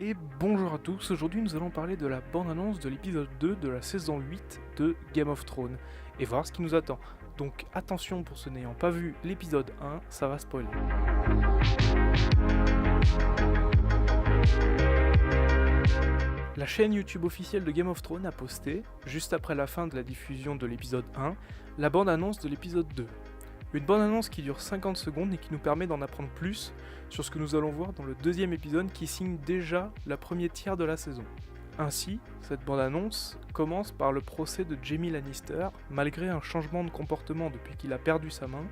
Et bonjour à tous, aujourd'hui nous allons parler de la bande-annonce de l'épisode 2 de la saison 8 de Game of Thrones, et voir ce qui nous attend. Donc attention pour ceux n'ayant pas vu l'épisode 1, ça va spoiler. La chaîne YouTube officielle de Game of Thrones a posté, juste après la fin de la diffusion de l'épisode 1, la bande-annonce de l'épisode 2. Une bande-annonce qui dure 50 secondes et qui nous permet d'en apprendre plus sur ce que nous allons voir dans le deuxième épisode qui signe déjà la première tiers de la saison. Ainsi, cette bande-annonce commence par le procès de Jaime Lannister. Malgré un changement de comportement depuis qu'il a perdu sa main,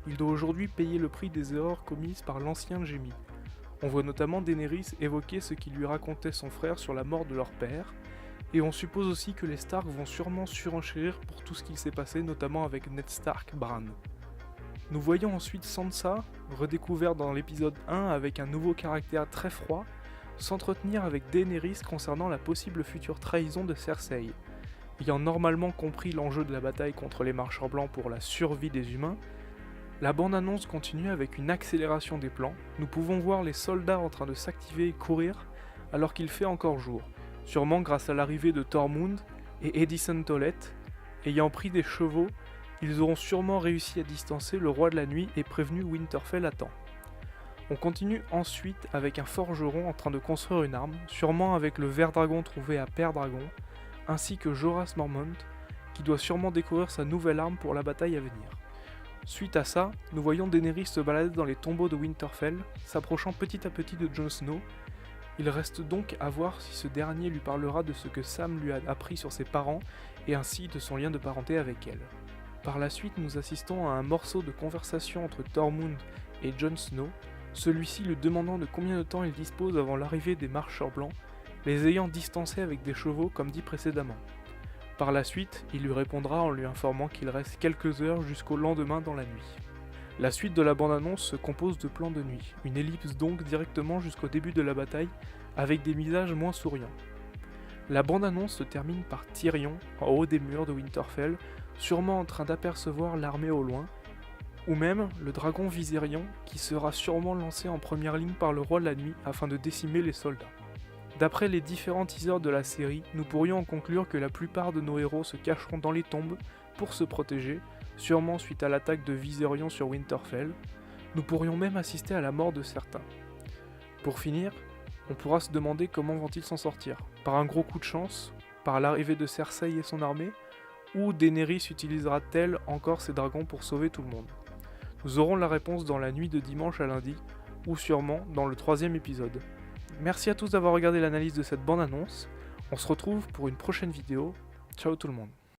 il doit aujourd'hui payer le prix des erreurs commises par l'ancien Jaime. On voit notamment Daenerys évoquer ce qu'il lui racontait son frère sur la mort de leur père, et on suppose aussi que les Stark vont sûrement surenchérir pour tout ce qu'il s'est passé, notamment avec Ned Stark Bran. Nous voyons ensuite Sansa, redécouverte dans l'épisode 1 avec un nouveau caractère très froid, s'entretenir avec Daenerys concernant la possible future trahison de Cersei. Ayant normalement compris l'enjeu de la bataille contre les marcheurs blancs pour la survie des humains, la bande-annonce continue avec une accélération des plans. Nous pouvons voir les soldats en train de s'activer et courir alors qu'il fait encore jour, sûrement grâce à l'arrivée de Tormund et Edison Tollett. Ayant pris des chevaux, ils auront sûrement réussi à distancer le roi de la nuit et prévenu Winterfell à temps. On continue ensuite avec un forgeron en train de construire une arme, sûrement avec le ver dragon trouvé à Père Dragon, ainsi que Jorah Mormont, qui doit sûrement découvrir sa nouvelle arme pour la bataille à venir. Suite à ça, nous voyons Daenerys se balader dans les tombeaux de Winterfell, s'approchant petit à petit de Jon Snow. Il reste donc à voir si ce dernier lui parlera de ce que Sam lui a appris sur ses parents et ainsi de son lien de parenté avec elle. Par la suite, nous assistons à un morceau de conversation entre Tormund et Jon Snow, celui-ci lui demandant de combien de temps il dispose avant l'arrivée des marcheurs blancs, les ayant distancés avec des chevaux comme dit précédemment. Par la suite, il lui répondra en lui informant qu'il reste quelques heures jusqu'au lendemain dans la nuit. La suite de la bande-annonce se compose de plans de nuit, une ellipse donc directement jusqu'au début de la bataille, avec des visages moins souriants. La bande-annonce se termine par Tyrion, en haut des murs de Winterfell, sûrement en train d'apercevoir l'armée au loin, ou même le dragon Viserion qui sera sûrement lancé en première ligne par le roi de la nuit afin de décimer les soldats. D'après les différents teasers de la série, nous pourrions en conclure que la plupart de nos héros se cacheront dans les tombes pour se protéger, sûrement suite à l'attaque de Viserion sur Winterfell. Nous pourrions même assister à la mort de certains. Pour finir, on pourra se demander comment vont-ils s'en sortir. Par un gros coup de chance, par l'arrivée de Cersei et son armée, ou Daenerys utilisera-t-elle encore ses dragons pour sauver tout le monde? Nous aurons la réponse dans la nuit de dimanche à lundi, ou sûrement dans le 3e épisode. Merci à tous d'avoir regardé l'analyse de cette bande-annonce, on se retrouve pour une prochaine vidéo, ciao tout le monde.